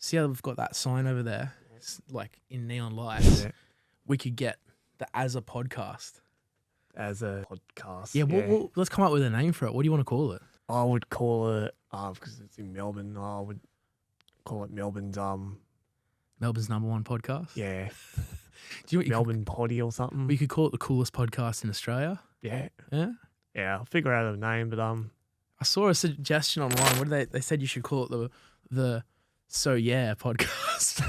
See how we've got that sign over there? It's like in neon lights. Yeah. We could get the Azza podcast. As a podcast. Yeah, let's come up with a name for it. What do you want to call it? I would call it, because it's in Melbourne, I would call it Melbourne's, Melbourne's #1 podcast? yeah, Do you know what Melbourne Potty or something. we could call it the coolest podcast in Australia? Yeah. Yeah? Yeah, I'll figure out a name, but I saw a suggestion online. What did they said you should call it the So Yeah podcast.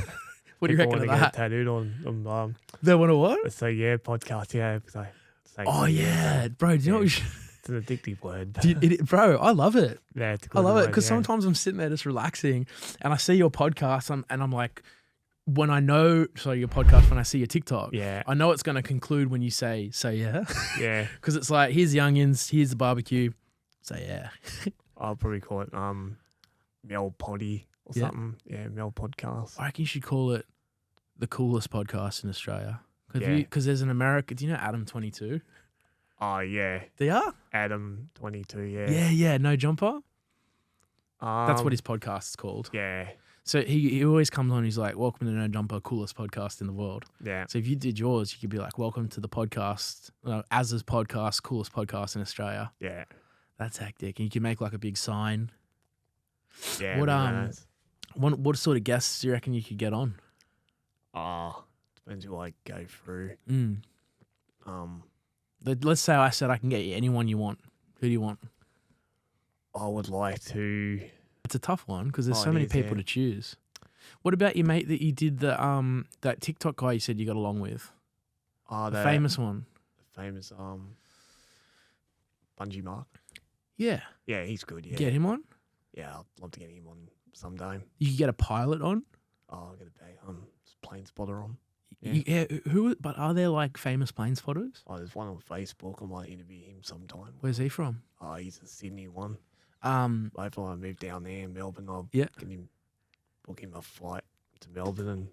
What do you reckon of Get it that? tattooed on They want to what? the So Yeah podcast, yeah. Because I say Oh so yeah, bro. Do you know what we should? It's an addictive word. Bro, I love it. Yeah, it's a I good love it word, because yeah. sometimes I'm sitting there just relaxing, and I see your podcast, and I'm like, when I know, your podcast, when I see your TikTok, Yeah, I know it's going to conclude when you say "so yeah," yeah. because it's like, here's the onions, here's the barbecue, so yeah. I'll probably call it Mel Potty or Yeah. something. Yeah, Mel Podcast. I reckon you should call it the coolest podcast in Australia, Yeah. because there's an America. Do you know Adam 22? Oh yeah, They are. Adam 22. Yeah, Yeah, no jumper. That's what Um, his podcast is called. Yeah, So he always comes on. He's like, "Welcome to No Jumper, coolest podcast in the world." yeah, So if you did yours, you could be like, "Welcome to the podcast, Azza's podcast, coolest podcast in Australia." yeah, That's hectic. And you can make like a big sign. yeah. What, nice. What sort of guests do you reckon you could get on? Depends who I go through. Let's say I said I can get you anyone you want. Who do you want? I would like to. It's a tough one because there's Oh, so it many is, people yeah. to choose. What about your mate that you did that TikTok guy you said you got along with? The The famous one. famous Bungee Mark. Yeah. Yeah, he's good. Yeah, Get him on. yeah. I'd love to get him on sometime. You could get a pilot on. I'll get a bag plane spotter on. Yeah. Who? But are there like famous plane spotters? Oh, there's one on Facebook. I might interview him sometime. Where's he from? Oh, he's a Sydney one. Um. Hopefully I move down there in Melbourne. I'll Yeah. book him a flight to Melbourne and